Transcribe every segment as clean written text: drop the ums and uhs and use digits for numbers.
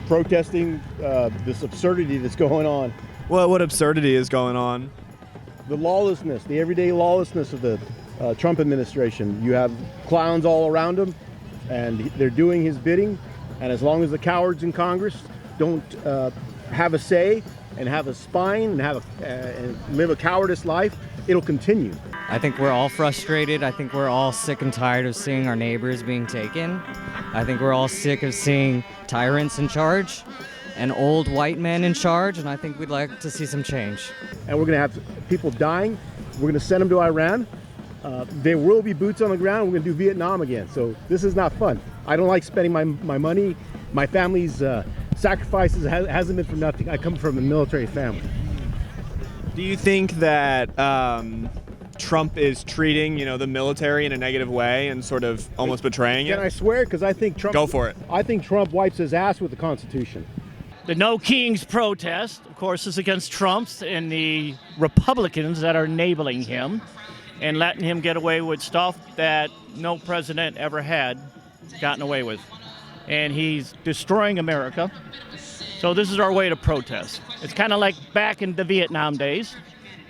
protesting this absurdity that's going on. What absurdity is going on? The lawlessness, the everyday lawlessness of the Trump administration. You have clowns all around him, and they're doing his bidding. And as long as the cowards in Congress don't have a say and have a spine and and live a cowardice life, it'll continue. I think we're all frustrated. I think we're all sick and tired of seeing our neighbors being taken. I think we're all sick of seeing tyrants in charge and old white men in charge, and I think we'd like to see some change. And we're going to have people dying. We're going to send them to Iran. There will be boots on the ground. We're going to do Vietnam again. So this is not fun. I don't like spending my money. My family's sacrifices hasn't been for nothing. I come from a military family. Do you think that Trump is treating, the military in a negative way and sort of almost betraying it? Can I swear? Because I think Trump... Go for it. I think Trump wipes his ass with the Constitution. The No Kings protest, of course, is against Trump's and the Republicans that are enabling him and letting him get away with stuff that no president ever had gotten away with. And he's destroying America. So this is our way to protest. It's kind of like back in the Vietnam days.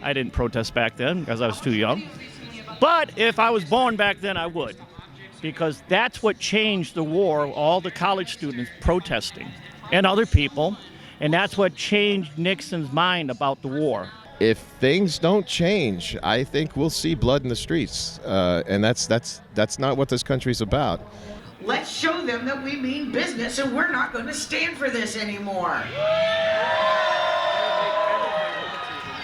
I didn't protest back then because I was too young. But if I was born back then, I would. Because that's what changed the war, all the college students protesting and other people. And that's what changed Nixon's mind about the war. If things don't change, I think we'll see blood in the streets. And that's not what this country's about. Let's show them that we mean business and we're not going to stand for this anymore.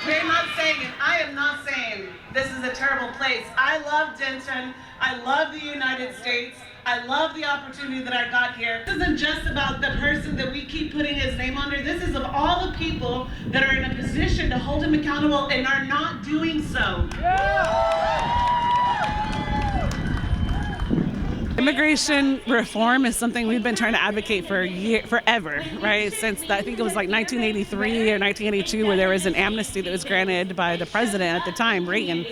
We're not saying it. I am not saying this is a terrible place. I love Denton. I love the United States. I love the opportunity that I got here. This isn't just about the person that we keep putting his name under. This is of all the people that are in a position to hold him accountable and are not doing so. Immigration reform is something we've been trying to advocate for forever, right? Since I think it was like 1983 or 1982 where there was an amnesty that was granted by the president at the time, Reagan.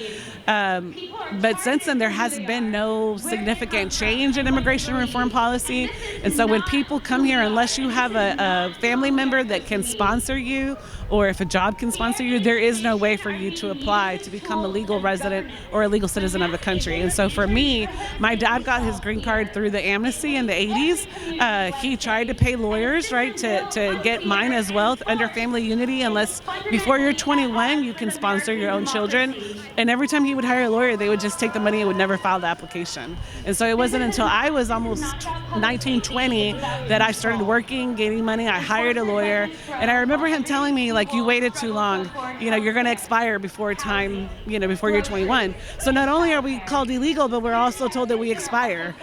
But since then, there has been no significant change in immigration reform policy. And so when people come here, unless you have a family member that can sponsor you, or if a job can sponsor you, there is no way for you to apply to become a legal resident or a legal citizen of the country. And so for me, my dad got his green card through the amnesty in the 80s. He tried to pay lawyers, right, to get mine as well under family unity. Unless before you're 21, you can sponsor your own children. And every time he would hire a lawyer, they would just take the money and would never file the application. And so it wasn't until I was almost 19, 20 that I started working, gaining money. I hired a lawyer. And I remember him telling me, like, you waited too long. You're going to expire before time, before you're 21. So not only are we called illegal, but we're also told that we expire.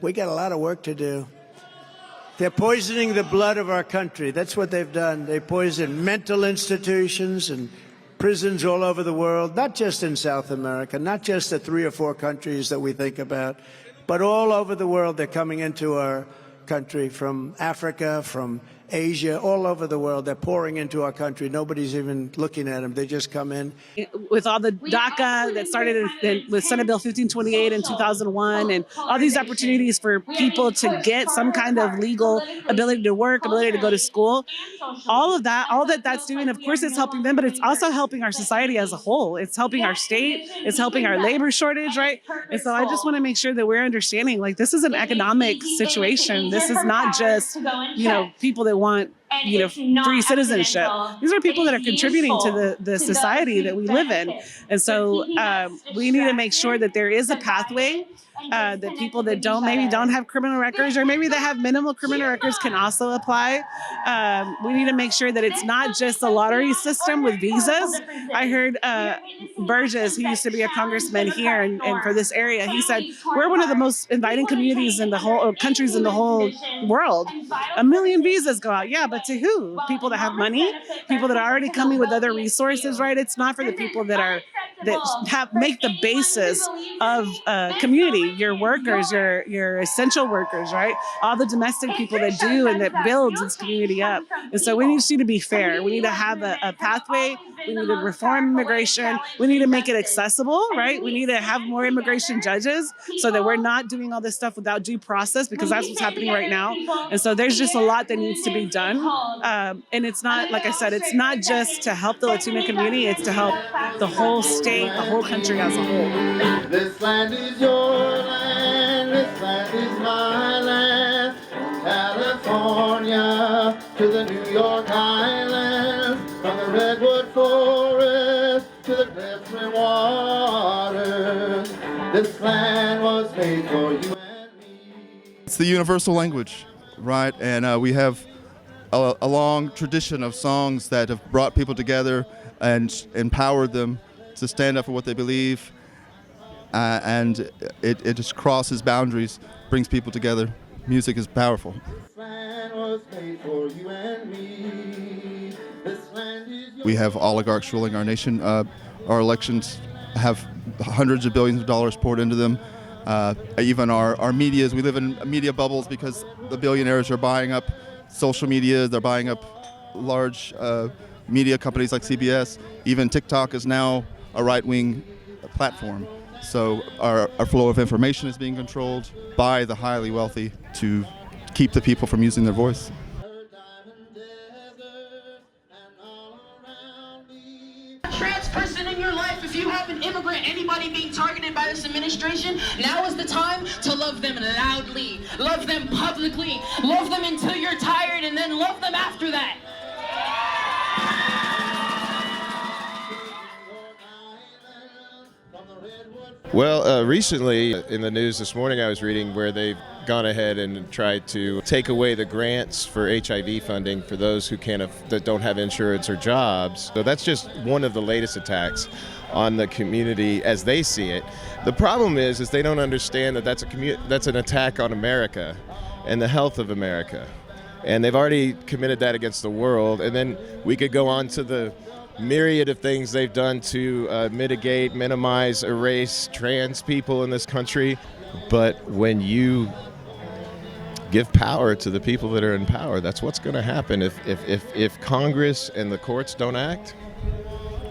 We got a lot of work to do. They're poisoning the blood of our country. That's what they've done. They poison mental institutions and prisons all over the world, not just in South America, not just the 3 or 4 countries that we think about, but all over the world. They're coming into our country from Africa, from Asia, all over the world. They're pouring into our country. Nobody's even looking at them. They just come in. With all the DACA that started with Senate Bill 1528 in 2001 and all these opportunities for people to get some kind of legal ability to work, ability to go to school, all that's doing, of course, it's helping them, but it's also helping our society as a whole. It's helping our state. It's helping our labor shortage, right? And so I just want to make sure that we're understanding, like, this is an economic situation. This is not just, people that want, free citizenship. These are people that are contributing to the society that we live in. And so we need to make sure that there is a pathway that people that don't have criminal records, or maybe they have minimal criminal records, can also apply. We need to make sure that it's not just a lottery system with visas. I heard Burgess, who used to be a congressman here and for this area, he said, we're one of the most inviting communities in the whole countries in the whole world. 1 million visas go out. Yeah, but to who? People that have money, people that are already coming with other resources, right? It's not for the people that make the basis of community. Your workers, your essential workers, right? All the domestic people that do and that builds this community up. And so we need to be fair. We need to have a pathway We need to reform immigration. We need to make it accessible, right? We need to have more immigration judges so that we're not doing all this stuff without due process, because that's what's happening right now. And so there's just a lot that needs to be done. And it's not, like I said, it's not just to help the Latino community, it's to help the whole state, the whole country as a whole. This land is your land, this land is my land. From California to the New York Islands, from the redwood forest to the glistening waters. This land was made for you and me. It's the universal language, right? And we have a long tradition of songs that have brought people together and empowered them to stand up for what they believe. And it just crosses boundaries, brings people together. Music is powerful. We have oligarchs ruling our nation. Our elections have hundreds of billions of dollars poured into them. Even our medias, we live in media bubbles because the billionaires are buying up social media, they're buying up large media companies like CBS. Even TikTok is now a right-wing platform. So our flow of information is being controlled by the highly wealthy to keep the people from using their voice. Trans person in your life, if you have an immigrant, anybody being targeted by this administration, now is the time to love them loudly, love them publicly, love them until you're tired, and then love them after that. Well, recently in the news this morning I was reading where they've gone ahead and tried to take away the grants for HIV funding for those who that don't have insurance or jobs. So that's just one of the latest attacks on the community as they see it. The problem is they don't understand that that's an attack on America and the health of America. And they've already committed that against the world. And then we could go on to the myriad of things they've done to mitigate, minimize, erase trans people in this country. But when you give power to the people that are in power, that's what's going to happen. If Congress and the courts don't act,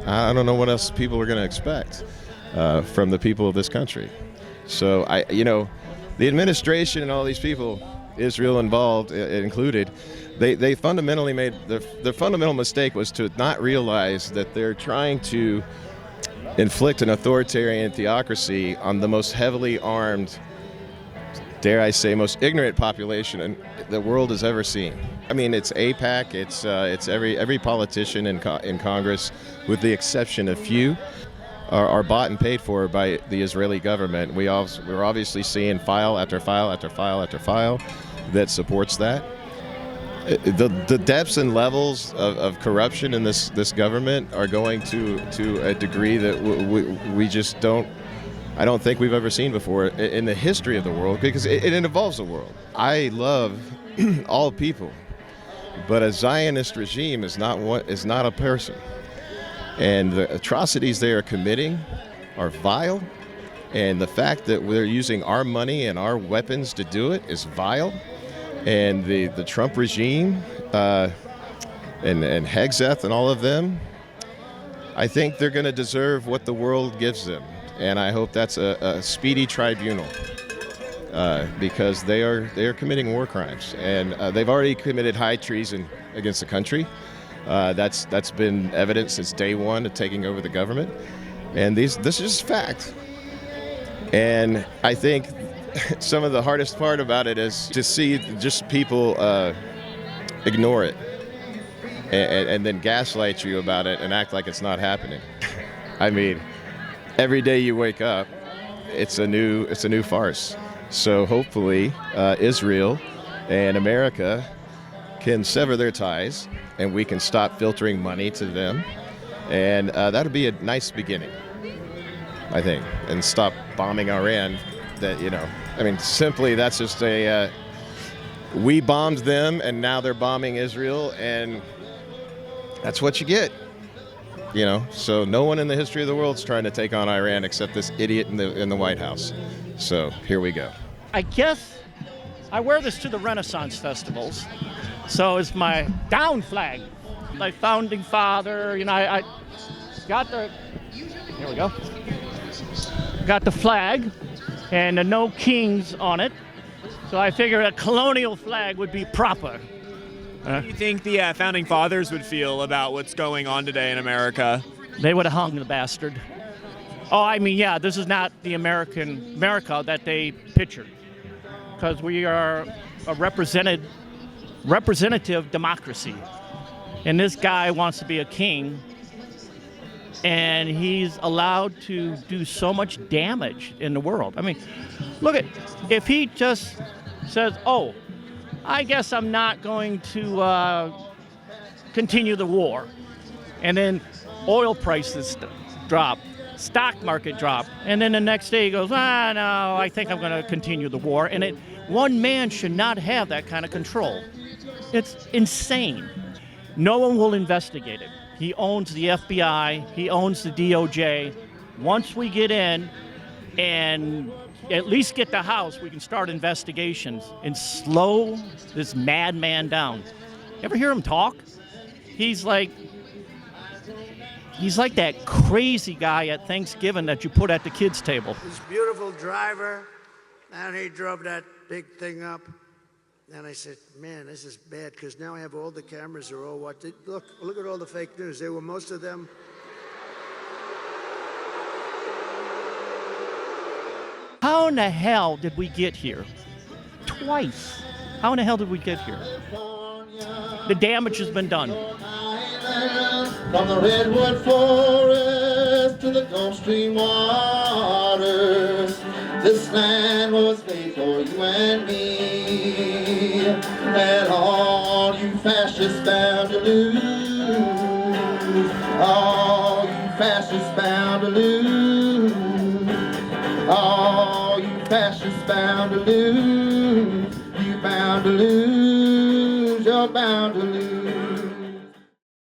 I don't know what else people are going to expect from the people of this country. So the administration and all these people, Israel involved included, they fundamentally made the fundamental mistake was to not realize that they're trying to inflict an authoritarian theocracy on the most heavily armed, dare I say, most ignorant population the world has ever seen. I mean, it's AIPAC, it's every politician in Congress, with the exception of few, are bought and paid for by the Israeli government. We're obviously seeing file after file after file after file that supports that. The depths and levels of corruption in this government are going to a degree that we just I don't think we've ever seen before in the history of the world, because it involves the world. I love all people, but a Zionist regime is not a person. And the atrocities they are committing are vile, and the fact that we're using our money and our weapons to do it is vile. And the Trump regime and Hegseth and all of them, I think they're going to deserve what the world gives them. And I hope that's a speedy tribunal because they are committing war crimes. And they've already committed high treason against the country. That's been evident since day one of taking over the government. And this is just fact. And I think some of the hardest part about it is to see just people ignore it and then gaslight you about it and act like it's not happening. I mean, every day you wake up, it's a new farce. So hopefully Israel and America can sever their ties and we can stop filtering money to them. And that'll be a nice beginning, I think, and stop bombing Iran. Simply that's just we bombed them and now they're bombing Israel, and that's what you get. So no one in the history of the world's trying to take on Iran except this idiot in the White House. So here we go. I guess I wear this to the Renaissance festivals. So it's my down flag. my founding father. You know, I got the, here we go. Got the flag and the No Kings on it. So I figured a colonial flag would be proper. How do you think the founding fathers would feel about what's going on today in America? They would have hung the bastard. Oh, I mean, yeah, this is not the America that they pictured, because we are a representative democracy. And this guy wants to be a king, and he's allowed to do so much damage in the world. I mean, look at, if he just says, oh, I guess I'm not going to continue the war, and then oil prices drop, stock market drop, and then the next day he goes, no, I think I'm going to continue the war. And one man should not have that kind of control. It's insane. No one will investigate it. He owns the FBI, he owns the DOJ. Once we get in and at least get the House, we can start investigations and slow this madman down. Ever hear him talk? He's like that crazy guy at Thanksgiving that you put at the kids' table. This beautiful driver, and he drove that big thing up. And I said, man, this is bad, because now I have all the cameras are all watching. Look at all the fake news. They were, most of them. How in the hell did we get here? Twice. How in the hell did we get here? The damage has been done. From the redwood forest to the Gulf Stream waters, this land was made for you and me, and all you fascists bound to lose, all you fascists bound to lose, all you fascists bound to lose, you bound to lose, you're bound to lose.